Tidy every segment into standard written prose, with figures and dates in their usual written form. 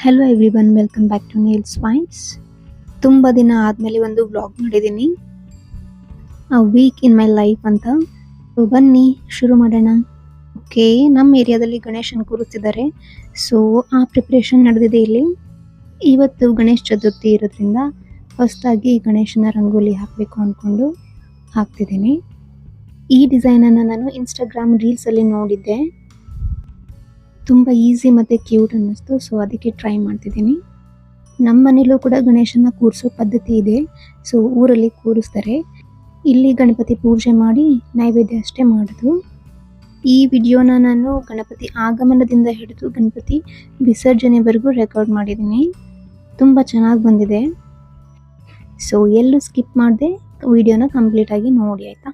Hello everyone, welcome back to Neel's vines. ತುಂಬ ದಿನ ಆದಮೇಲೆ ಒಂದು ವ್ಲಾಗ್ ಮಾಡಿದ್ದೀನಿ, a week in my life ಅಂತ. ಬನ್ನಿ ಶುರು ಮಾಡೋಣ. ಓಕೆ, ನಮ್ಮ ಏರಿಯಾದಲ್ಲಿ ಗಣೇಶನ ಕೂರಿಸ್ತಿದ್ದಾರೆ. ಸೊ ಆ ಪ್ರಿಪ್ರೇಷನ್ ನಡೆದಿದೆ ಇಲ್ಲಿ. ಇವತ್ತು ಗಣೇಶ ಚತುರ್ಥಿ ಇರೋದ್ರಿಂದ ಹೊಸದಾಗಿ ಗಣೇಶನ ರಂಗೋಲಿ ಹಾಕಬೇಕು ಅಂದ್ಕೊಂಡು ಹಾಕ್ತಿದ್ದೀನಿ. ಈ ಡಿಸೈನನ್ನು ನಾನು ಇನ್ಸ್ಟಾಗ್ರಾಮ್ ರೀಲ್ಸಲ್ಲಿ ನೋಡಿದ್ದೆ. ತುಂಬ ಈಸಿ ಮತ್ತು ಕ್ಯೂಟ್ ಅನ್ನಿಸ್ತು. ಸೊ ಅದಕ್ಕೆ ಟ್ರೈ ಮಾಡ್ತಿದ್ದೀನಿ. ನಮ್ಮ ಮನೇಲೂ ಕೂಡ ಗಣೇಶನ ಕೂರಿಸೋ ಪದ್ಧತಿ ಇದೆ. ಸೊ ಊರಲ್ಲಿ ಕೂರಿಸ್ತಾರೆ. ಇಲ್ಲಿ ಗಣಪತಿ ಪೂಜೆ ಮಾಡಿ ನೈವೇದ್ಯ ಅಷ್ಟೇ ಮಾಡೋದು. ಈ ವಿಡಿಯೋನ ನಾನು ಗಣಪತಿ ಆಗಮನದಿಂದ ಹಿಡಿದು ಗಣಪತಿ ವಿಸರ್ಜನೆವರೆಗೂ ರೆಕಾರ್ಡ್ ಮಾಡಿದ್ದೀನಿ. ತುಂಬ ಚೆನ್ನಾಗಿ ಬಂದಿದೆ. ಸೊ ಎಲ್ಲೂ ಸ್ಕಿಪ್ ಮಾಡದೆ ವಿಡಿಯೋನ ಕಂಪ್ಲೀಟಾಗಿ ನೋಡಿ ಆಯಿತಾ.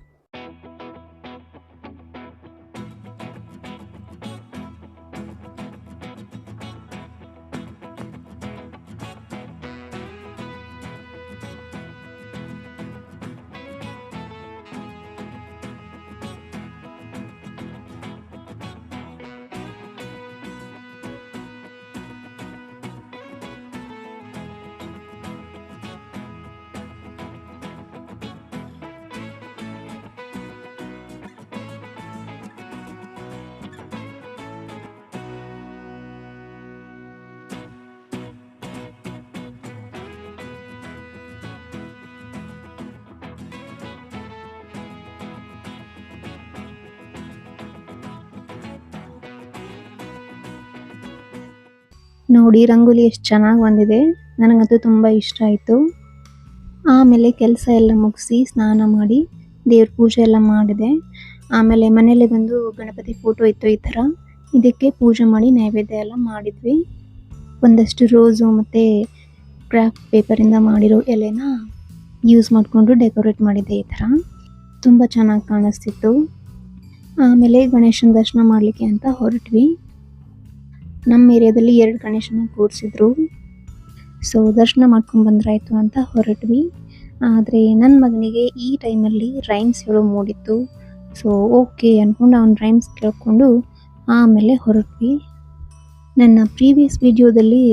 ನೋಡಿ ರಂಗೋಲಿ ಎಷ್ಟು ಚೆನ್ನಾಗಿ ಬಂದಿದೆ. ನನಗಂತೂ ತುಂಬ ಇಷ್ಟ ಆಯಿತು. ಆಮೇಲೆ ಕೆಲಸ ಎಲ್ಲ ಮುಗಿಸಿ ಸ್ನಾನ ಮಾಡಿ ದೇವ್ರ ಪೂಜೆ ಎಲ್ಲ ಮಾಡಿದೆ. ಆಮೇಲೆ ಮನೇಲಿ ಬಂದು ಗಣಪತಿ ಫೋಟೋ ಇತ್ತು ಈ ಥರ, ಇದಕ್ಕೆ ಪೂಜೆ ಮಾಡಿ ನೈವೇದ್ಯ ಎಲ್ಲ ಮಾಡಿದ್ವಿ. ಒಂದಷ್ಟು ರೋಸು ಮತ್ತು ಕ್ರಾಫ್ಟ್ ಪೇಪರಿಂದ ಮಾಡಿರೋ ಎಲೆನ ಯೂಸ್ ಮಾಡಿಕೊಂಡು ಡೆಕೋರೇಟ್ ಮಾಡಿದ್ದೆ ಈ ಥರ. ತುಂಬ ಚೆನ್ನಾಗಿ ಕಾಣಿಸ್ತಿತ್ತು. ಆಮೇಲೆ ಗಣೇಶನ ದರ್ಶನ ಮಾಡಲಿಕ್ಕೆ ಅಂತ ಹೊರಟ್ವಿ. ನಮ್ಮ ಏರಿಯಾದಲ್ಲಿ 2 ಗಣೇಶನ ಕೂರಿಸಿದ್ರು. ಸೊ ದರ್ಶನ ಮಾಡ್ಕೊಂಡು ಬಂದ್ರಾಯ್ತು ಅಂತ ಹೊರಟ್ವಿ. ಆದರೆ ನನ್ನ ಮಗನಿಗೆ ಈ ಟೈಮಲ್ಲಿ ರೈಮ್ಸ್ ಹೇಳೋ ಮೂಡಿತ್ತು. ಸೊ ಓಕೆ ಅಂದ್ಕೊಂಡು ಅವ್ನು ರೈಮ್ಸ್ ಕೇಳ್ಕೊಂಡು ಆಮೇಲೆ ಹೊರಟ್ವಿ. ನನ್ನ ಪ್ರೀವಿಯಸ್ ವಿಡಿಯೋದಲ್ಲಿ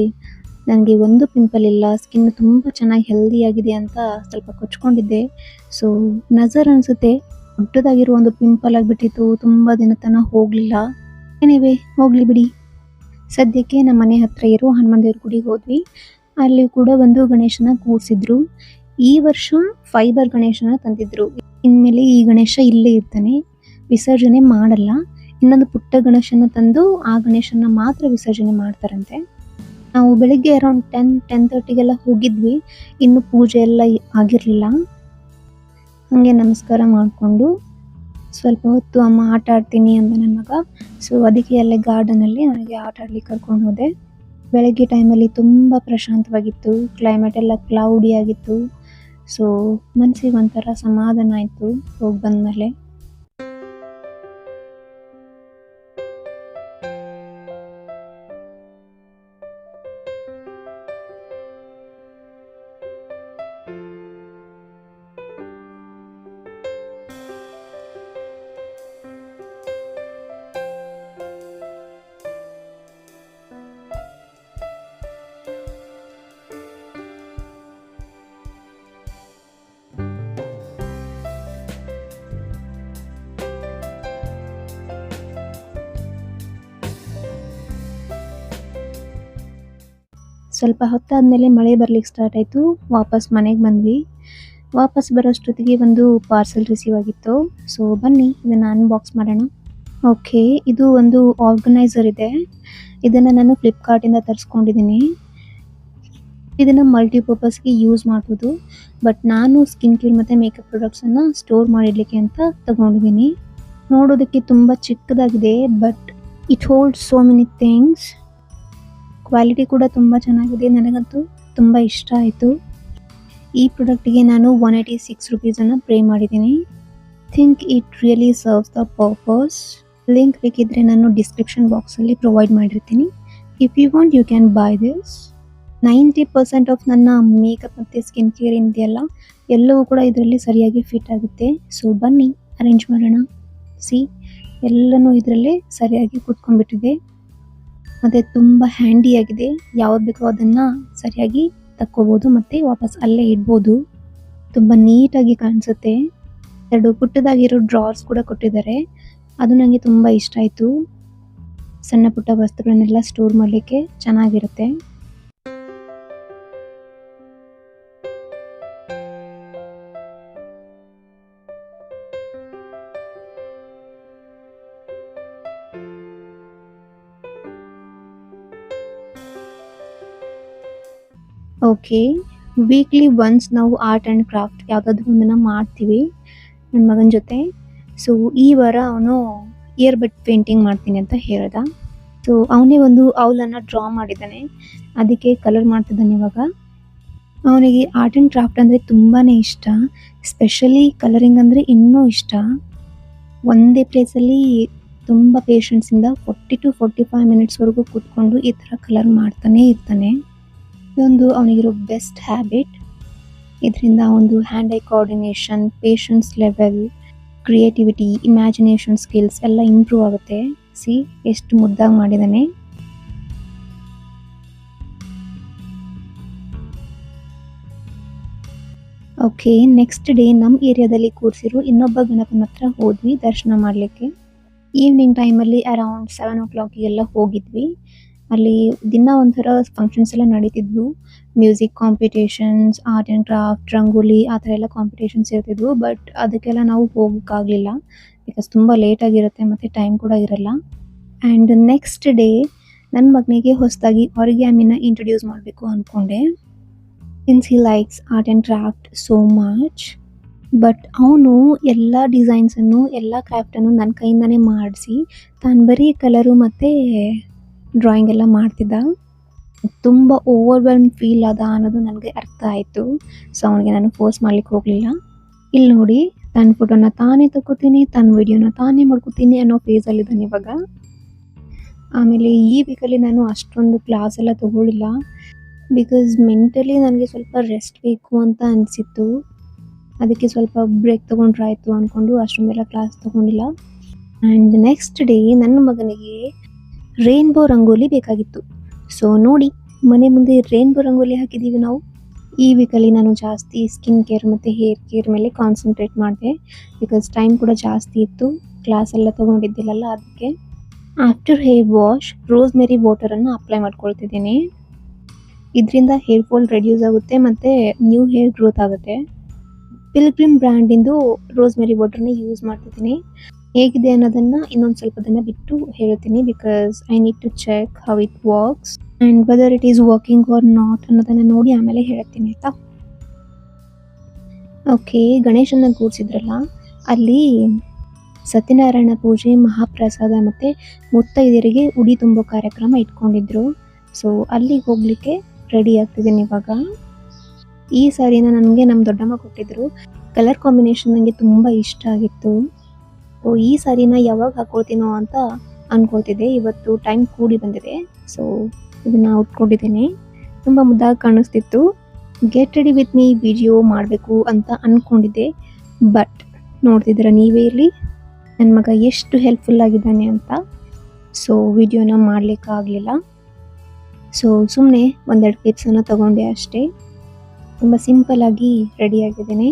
ನನಗೆ ಒಂದು ಪಿಂಪಲ್ ಇಲ್ಲ, ಸ್ಕಿನ್ ತುಂಬ ಚೆನ್ನಾಗಿ ಹೆಲ್ದಿಯಾಗಿದೆ ಅಂತ ಸ್ವಲ್ಪ ಕೊಚ್ಕೊಂಡಿದ್ದೆ. ಸೊ ನಜರ್ ಅನಿಸುತ್ತೆ ದೊಡ್ಡದಾಗಿರೋ ಒಂದು ಪಿಂಪಲ್ ಆಗಿಬಿಟ್ಟಿತ್ತು. ತುಂಬ ದಿನ ತನಕ ಹೋಗಲಿಲ್ಲ. ಏನಿವೆ ಹೋಗಲಿ ಬಿಡಿ. ಸದ್ಯಕ್ಕೆ ನಮ್ಮ ಮನೆ ಹತ್ರ ಇರೋ ಹನುಮಾನ್ ದೇವ್ರ ಗುಡಿಗೆ ಹೋದ್ವಿ. ಅಲ್ಲಿ ಕೂಡ ಒಂದು ಗಣೇಶನ ಕೂರಿಸಿದ್ರು. ಈ ವರ್ಷ ಫೈಬರ್ ಗಣೇಶನ ತಂದಿದ್ರು. ಇನ್ಮೇಲೆ ಈ ಗಣೇಶ ಇಲ್ಲೇ ಇರ್ತಾನೆ, ವಿಸರ್ಜನೆ ಮಾಡಲ್ಲ. ಇನ್ನೊಂದು ಪುಟ್ಟ ಗಣೇಶನ ತಂದು ಆ ಗಣೇಶನ ಮಾತ್ರ ವಿಸರ್ಜನೆ ಮಾಡ್ತಾರಂತೆ. ನಾವು ಬೆಳಿಗ್ಗೆ ಅರೌಂಡ್ 10-10:30ಗೆಲ್ಲ ಹೋಗಿದ್ವಿ. ಇನ್ನು ಪೂಜೆ ಎಲ್ಲ ಆಗಿರಲಿಲ್ಲ. ಹಾಗೆ ನಮಸ್ಕಾರ ಮಾಡಿಕೊಂಡು ಸ್ವಲ್ಪ ಹೊತ್ತು ಅಮ್ಮ ಆಟ ಆಡ್ತೀನಿ ಅಂದ ನನ್ನ ಮಗ. ಸೊ ಅದಕ್ಕೆ ಅಲ್ಲೇ ಗಾರ್ಡನಲ್ಲಿ ಅವನಿಗೆ ಆಟ ಆಡ್ಲಿಕ್ಕೆ ಕರ್ಕೊಂಡು ಹೋದೆ. ಬೆಳಗ್ಗೆ ಟೈಮಲ್ಲಿ ತುಂಬ ಪ್ರಶಾಂತವಾಗಿತ್ತು. ಕ್ಲೈಮೇಟ್ ಎಲ್ಲ ಕ್ಲೌಡಿ ಆಗಿತ್ತು. ಸೊ ಮನಸ್ಸಿಗೆ ಒಂಥರ ಸಮಾಧಾನ ಆಯಿತು ಹೋಗಿ ಬಂದಮೇಲೆ. ಸ್ವಲ್ಪ ಹೊತ್ತಾದಮೇಲೆ ಮಳೆ ಬರ್ಲಿಕ್ಕೆ ಸ್ಟಾರ್ಟ್ ಆಯಿತು. ವಾಪಸ್ ಮನೆಗೆ ಬಂದ್ವಿ. ವಾಪಸ್ ಬರೋಷ್ಟೊತ್ತಿಗೆ ಒಂದು ಪಾರ್ಸೆಲ್ ರಿಸೀವ್ ಆಗಿತ್ತು. ಸೊ ಬನ್ನಿ ಇದನ್ನು ಅನ್ಬಾಕ್ಸ್ ಮಾಡೋಣ. ಓಕೆ, ಇದು ಒಂದು ಆರ್ಗನೈಸರ್ ಇದೆ. ಇದನ್ನು ನಾನು ಫ್ಲಿಪ್ಕಾರ್ಟಿಂದ ತರಿಸ್ಕೊಂಡಿದ್ದೀನಿ. ಇದನ್ನು ಮಲ್ಟಿಪರ್ಪಸ್ಗೆ ಯೂಸ್ ಮಾಡ್ಬೋದು. ಬಟ್ ನಾನು ಸ್ಕಿನ್ ಕೇರ್ ಮತ್ತು ಮೇಕಪ್ ಪ್ರಾಡಕ್ಟ್ಸನ್ನು ಸ್ಟೋರ್ ಮಾಡಿಡಲಿಕ್ಕೆ ಅಂತ ತಗೊಂಡಿದ್ದೀನಿ. ನೋಡೋದಕ್ಕೆ ತುಂಬ ಚಿಕ್ಕದಾಗಿದೆ, but it holds so many things. Quality ಕೂಡ ತುಂಬ ಚೆನ್ನಾಗಿದೆ. ನನಗಂತೂ ತುಂಬ ಇಷ್ಟ ಆಯಿತು. ಈ ಪ್ರಾಡಕ್ಟಿಗೆ ನಾನು 186 ರುಪೀಸನ್ನು ಪೇ ಮಾಡಿದ್ದೀನಿ. Think it really serves the purpose. Link ಬೇಕಿದ್ರೆ ನಾನು ಡಿಸ್ಕ್ರಿಪ್ಷನ್ ಬಾಕ್ಸಲ್ಲಿ ಪ್ರೊವೈಡ್ ಮಾಡಿರ್ತೀನಿ. If you want you can buy this. 90% of ನನ್ನ ಮೇಕಪ್ ಮತ್ತು ಸ್ಕಿನ್ ಕೇರ್ ಇದೆಯಲ್ಲ ಎಲ್ಲವೂ ಕೂಡ ಇದರಲ್ಲಿ ಸರಿಯಾಗಿ ಫಿಟ್ ಆಗುತ್ತೆ. ಸೊ ಬನ್ನಿ ಅರೇಂಜ್ ಮಾಡೋಣ. ಸಿ ಎಲ್ಲನೂ ಇದರಲ್ಲೇ ಸರಿಯಾಗಿ ಕೂತ್ಕೊಂಡ್ಬಿಟ್ಟಿದೆ. ಮತ್ತು ತುಂಬ ಹ್ಯಾಂಡಿಯಾಗಿದೆ. ಯಾವ್ದು ಬೇಕೋ ಅದನ್ನು ಸರಿಯಾಗಿ ತಕ್ಕೋಬೋದು ಮತ್ತು ವಾಪಸ್ ಅಲ್ಲೇ ಇಡ್ಬೋದು. ತುಂಬ ನೀಟಾಗಿ ಕಾಣಿಸುತ್ತೆ. 2 ಪುಟ್ಟದಾಗಿರೋ ಡ್ರಾರ್ಸ್ ಕೂಡ ಕೊಟ್ಟಿದ್ದಾರೆ. ಅದು ನನಗೆ ತುಂಬ ಇಷ್ಟ ಆಯಿತು. ಸಣ್ಣ ಪುಟ್ಟ ವಸ್ತುಗಳನ್ನೆಲ್ಲ ಸ್ಟೋರ್ ಮಾಡಲಿಕ್ಕೆ ಚೆನ್ನಾಗಿರುತ್ತೆ. ಓಕೆ, ವೀಕ್ಲಿ ಒನ್ಸ್ ನಾವು ಆರ್ಟ್ ಆ್ಯಂಡ್ ಕ್ರಾಫ್ಟ್ ಯಾವುದಾದ್ರೂ ಒಂದನ್ನು ಮಾಡ್ತೀವಿ ನನ್ನ ಮಗನ ಜೊತೆ. ಸೊ ಈ ವಾರ ಅವನು ಇಯರ್ ಬಡ್ ಪೇಂಟಿಂಗ್ ಮಾಡ್ತೀನಿ ಅಂತ ಹೇಳ್ದ. ಸೊ ಅವನೇ ಒಂದು ಔಲನ್ನು ಡ್ರಾ ಮಾಡಿದ್ದಾನೆ, ಅದಕ್ಕೆ ಕಲರ್ ಮಾಡ್ತಿದ್ದಾನೆ ಇವಾಗ. ಅವನಿಗೆ ಆರ್ಟ್ ಆ್ಯಂಡ್ ಕ್ರಾಫ್ಟ್ ಅಂದರೆ ತುಂಬಾ ಇಷ್ಟ, ಸ್ಪೆಷಲಿ ಕಲರಿಂಗ್ ಅಂದರೆ ಇನ್ನೂ ಇಷ್ಟ. ಒಂದೇ ಪ್ಲೇಸಲ್ಲಿ ತುಂಬ ಪೇಷನ್ಸಿಂದ 40 to 45 ಮಿನಿಟ್ಸ್ವರೆಗೂ ಕೂತ್ಕೊಂಡು ಈ ಥರ ಕಲರ್ ಮಾಡ್ತಾನೇ ಇರ್ತಾನೆ. ಇದೊಂದು ಅವನಿಗಿರೋ ಬೆಸ್ಟ್ ಹ್ಯಾಬಿಟ್. ಇದರಿಂದ ಒಂದು hand I coordination, patience level, creativity, imagination skills ಎಲ್ಲ ಇಂಪ್ರೂವ್ ಆಗುತ್ತೆ. ಸಿ ಎಷ್ಟು ಮುದ್ದಾಗಿ ಮಾಡಿದ್ದಾನೆ. ಓಕೆ, ನೆಕ್ಸ್ಟ್ ಡೇ ನಮ್ಮ ಏರಿಯಾದಲ್ಲಿ ಕೂರಿಸಿರೋ ಇನ್ನೊಬ್ಬ ಗಣಪನ ಹತ್ರ ಹೋದ್ವಿ ದರ್ಶನ ಮಾಡಲಿಕ್ಕೆ. ಈವ್ನಿಂಗ್ ಟೈಮಲ್ಲಿ ಅರೌಂಡ್ 7 o'clock ಹೋಗಿದ್ವಿ. ಅಲ್ಲಿ ದಿನ ಒಂಥರ ಫಂಕ್ಷನ್ಸ್ ಎಲ್ಲ ನಡೀತಿದ್ವು. Music competitions, art and craft, rangoli ಆ ಥರ ಎಲ್ಲ ಕಾಂಪಿಟೇಷನ್ಸ್ ಇರ್ತಿದ್ವು. ಬಟ್ ಅದಕ್ಕೆಲ್ಲ ನಾವು ಹೋಗೋಕ್ಕಾಗಲಿಲ್ಲ, ಬಿಕಾಸ್ ತುಂಬ ಲೇಟಾಗಿರುತ್ತೆ ಮತ್ತು ಟೈಮ್ ಕೂಡ ಇರಲ್ಲ. ಆ್ಯಂಡ್ ನೆಕ್ಸ್ಟ್ ಡೇ ನನ್ನ ಮಗನಿಗೆ ಹೊಸದಾಗಿ ಆರಿಗ್ಯಾಮಿನ ಇಂಟ್ರೊಡ್ಯೂಸ್ ಮಾಡಬೇಕು ಅಂದ್ಕೊಂಡೆ, since he likes art and craft so much. But ಅವನು ಎಲ್ಲ ಡಿಸೈನ್ಸನ್ನು, ಎಲ್ಲ ಕ್ರಾಫ್ಟನ್ನು ನನ್ನ ಕೈಯಿಂದನೇ ಮಾಡಿಸಿ ತಾನು ಬರೀ ಕಲರು ಮತ್ತು ಡ್ರಾಯಿಂಗ್ ಎಲ್ಲ ಮಾಡ್ತಿದ್ದ. ತುಂಬ ಓವರ್ವೆಲ್ಮ್ ಫೀಲ್ ಆದ ಅನ್ನೋದು ನನಗೆ ಅರ್ಥ ಆಯಿತು. ಸೊ ಅವನಿಗೆ ನಾನು ಫೋರ್ಸ್ ಮಾಡ್ಲಿಕ್ಕೆ ಹೋಗಲಿಲ್ಲ. ಇಲ್ಲಿ ನೋಡಿ, ತನ್ನ ಫೋಟೋನ ತಾನೇ ತಗೋತೀನಿ, ತನ್ನ ವಿಡಿಯೋನ ತಾನೇ ಮಾಡ್ಕೋತೀನಿ ಅನ್ನೋ ಫೇಸಲ್ಲಿದ್ದಾನೆ ಇವಾಗ. ಆಮೇಲೆ ಈ ವೀಕಲ್ಲಿ ನಾನು ಅಷ್ಟೊಂದು ಕ್ಲಾಸ್ ಎಲ್ಲ ತೊಗೊಳ್ಳಿಲ್ಲ, ಬಿಕಾಸ್ ಮೆಂಟಲಿ ನನಗೆ ಸ್ವಲ್ಪ ರೆಸ್ಟ್ ಬೇಕು ಅಂತ ಅನಿಸಿತ್ತು. ಅದಕ್ಕೆ ಸ್ವಲ್ಪ ಬ್ರೇಕ್ ತೊಗೊಂಡ್ರಾಯ್ತು ಅಂದ್ಕೊಂಡು ಅಷ್ಟೊಂದೆಲ್ಲ ಕ್ಲಾಸ್ ತೊಗೊಂಡಿಲ್ಲ. ಆ್ಯಂಡ್ ನೆಕ್ಸ್ಟ್ ಡೇ ನನ್ನ ಮಗನಿಗೆ ರೇನ್ಬೋ ರಂಗೋಲಿ ಬೇಕಾಗಿತ್ತು. ಸೊ ನೋಡಿ, ಮನೆ ಮುಂದೆ ರೇನ್ಬೋ ರಂಗೋಲಿ ಹಾಕಿದ್ದೀವಿ ನಾವು. ಈ ವೀಕಲ್ಲಿ ನಾನು ಜಾಸ್ತಿ ಸ್ಕಿನ್ ಕೇರ್ ಮತ್ತು ಹೇರ್ ಕೇರ್ ಮೇಲೆ ಕಾನ್ಸಂಟ್ರೇಟ್ ಮಾಡಿದೆ, ಬಿಕಾಸ್ ಟೈಮ್ ಕೂಡ ಜಾಸ್ತಿ ಇತ್ತು, ಕ್ಲಾಸ್ ಎಲ್ಲ ತೊಗೊಂಡಿದ್ದಿಲ್ಲಲ್ಲ ಅದಕ್ಕೆ. ಆಫ್ಟರ್ ಹೇರ್ ವಾಶ್ ರೋಸ್ಮೆರಿ ವಾಟರನ್ನು ಅಪ್ಲೈ ಮಾಡ್ಕೊಳ್ತಿದ್ದೀನಿ. ಇದರಿಂದ ಹೇರ್ ಫಾಲ್ ರೆಡ್ಯೂಸ್ ಆಗುತ್ತೆ ಮತ್ತು ನ್ಯೂ ಹೇರ್ ಗ್ರೋತ್ ಆಗುತ್ತೆ. ಪಿಲ್ಗ್ರಿಮ್ ಬ್ರ್ಯಾಂಡಿಂದು ರೋಸ್ಮೆರಿ ವಾಟರ್ನ ಯೂಸ್ ಮಾಡ್ತಿದ್ದೀನಿ. ಹೇಗಿದೆ ಅನ್ನೋದನ್ನು ಇನ್ನೊಂದು ಸ್ವಲ್ಪ ದಿನ ಬಿಟ್ಟು ಹೇಳ್ತೀನಿ, because I need to check how it works and whether it is working or not ಅನ್ನೋದನ್ನು ನೋಡಿ ಆಮೇಲೆ ಹೇಳ್ತೀನಿ ಆಯಿತಾ. ಓಕೆ, ಗಣೇಶನ ಕೂರಿಸಿದ್ರಲ್ಲ, ಅಲ್ಲಿ ಸತ್ಯನಾರಾಯಣ ಪೂಜೆ, ಮಹಾಪ್ರಸಾದ ಮತ್ತು ಮುತ್ತೈದೆಯರಿಗೆ ಉಡಿ ತುಂಬೋ ಕಾರ್ಯಕ್ರಮ ಇಟ್ಕೊಂಡಿದ್ರು. ಸೊ ಅಲ್ಲಿಗೆ ಹೋಗಲಿಕ್ಕೆ ರೆಡಿ ಆಗ್ತಿದ್ದೀನಿ ಇವಾಗ. ಈ ಸಾರಿನ ನನಗೆ ನಮ್ಮ ದೊಡ್ಡಮ್ಮ ಕೊಟ್ಟಿದ್ರು. ಕಲರ್ ಕಾಂಬಿನೇಷನ್ ನನಗೆ ತುಂಬ ಇಷ್ಟ ಆಗಿತ್ತು. ಈ ಸಾರಿನ ಯಾವಾಗ ಹಾಕೊಳ್ತೀನೋ ಅಂತ ಅಂದ್ಕೊಳ್ತಿದ್ದೆ. ಇವತ್ತು ಟೈಮ್ ಕೂಡಿ ಬಂದಿದೆ, ಸೊ ಇದನ್ನು ಉಟ್ಕೊಂಡಿದ್ದೀನಿ. ತುಂಬ ಮುದ್ದಾಗಿ ಕಾಣಿಸ್ತಿತ್ತು. Get ready with me video ಮಾಡಬೇಕು ಅಂತ ಅಂದ್ಕೊಂಡಿದ್ದೆ, ಬಟ್ ನೋಡ್ತಿದ್ದೀರ ನೀವೇ ಇಲ್ಲಿ ನನ್ನ ಮಗ ಎಷ್ಟು ಹೆಲ್ಪ್ಫುಲ್ ಆಗಿದ್ದಾನೆ ಅಂತ. ಸೊ ವಿಡಿಯೋನ ಮಾಡಲಿಕ್ಕಾಗಲಿಲ್ಲ. ಸೊ ಸುಮ್ಮನೆ ಒಂದೆರಡು ಕ್ಲಿಪ್ಸನ್ನು ತಗೊಂಡೆ ಅಷ್ಟೇ. ತುಂಬ ಸಿಂಪಲ್ಲಾಗಿ ರೆಡಿಯಾಗಿದ್ದೀನಿ.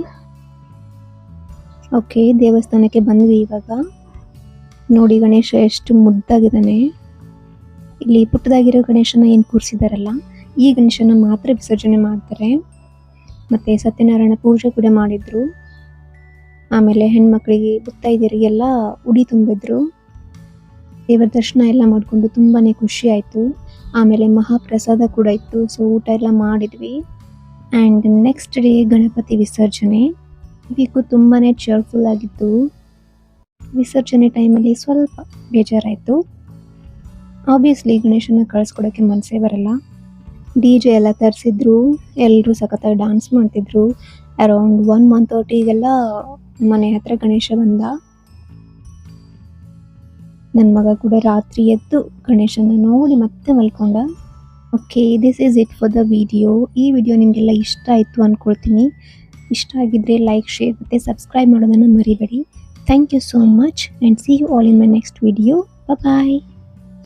ಓಕೆ, ದೇವಸ್ಥಾನಕ್ಕೆ ಬಂದ್ವಿ ಇವಾಗ. ನೋಡಿ ಗಣೇಶ ಎಷ್ಟು ಮುದ್ದಾಗಿದ್ದಾನೆ. ಇಲ್ಲಿ ಪುಟ್ಟದಾಗಿರೋ ಗಣೇಶನ ಏನು ಕೂರಿಸಿದಾರಲ್ಲ, ಈ ಗಣೇಶನ ಮಾತ್ರ ವಿಸರ್ಜನೆ ಮಾಡ್ತಾರೆ. ಮತ್ತು ಸತ್ಯನಾರಾಯಣ ಪೂಜೆ ಕೂಡ ಮಾಡಿದರು. ಆಮೇಲೆ ಹೆಣ್ಮಕ್ಳಿಗೆ, ಮುತ್ತೈದೆಯರಿಗೆಲ್ಲ ಉಡಿ ತುಂಬಿದ್ರು. ದೇವರ ದರ್ಶನ ಎಲ್ಲ ಮಾಡಿಕೊಂಡು ತುಂಬಾ ಖುಷಿ ಆಯಿತು. ಆಮೇಲೆ ಮಹಾಪ್ರಸಾದ ಕೂಡ ಇತ್ತು. ಸೊ ಊಟ ಎಲ್ಲ ಮಾಡಿದ್ವಿ. ಆ್ಯಂಡ್ ನೆಕ್ಸ್ಟ್ ಡೇ ಗಣಪತಿ ವಿಸರ್ಜನೆ. ವೀಕು ತುಂಬಾ ಚೇರ್ಫುಲ್ ಆಗಿತ್ತು. ವಿಸರ್ಜನೆ ಟೈಮಲ್ಲಿ ಸ್ವಲ್ಪ ಬೇಜಾರಾಯಿತು. ಆಬ್ವಿಯಸ್ಲಿ ಗಣೇಶನ ಕಳಿಸ್ಕೊಡೋಕ್ಕೆ ಮನಸ್ಸೇ ಬರಲ್ಲ. DJ ಎಲ್ಲ ತರಿಸಿದ್ರು, ಎಲ್ಲರೂ ಸಖತ್ತಾಗಿ ಡ್ಯಾನ್ಸ್ ಮಾಡ್ತಿದ್ರು. ಅರೌಂಡ್ 1:30 ಮನೆ ಹತ್ರ ಗಣೇಶ ಬಂದ. ನನ್ನ ಮಗ ಕೂಡ ರಾತ್ರಿ ಎದ್ದು ಗಣೇಶನ ನೋಡಿ ಮತ್ತೆ ಮಲ್ಕೊಂಡ. Okay, this is it for the video. ಈ ವಿಡಿಯೋ ನಿಮಗೆಲ್ಲ ಇಷ್ಟ ಆಯಿತು ಅಂದ್ಕೊಳ್ತೀನಿ. ಇಷ್ಟ ಆಗಿದ್ದರೆ ಲೈಕ್, ಶೇರ್ ಮತ್ತು ಸಬ್ಸ್ಕ್ರೈಬ್ ಮಾಡೋದನ್ನು ಮರಿಬೇಡಿ. Thank you so much and see you all in my next video. Bye.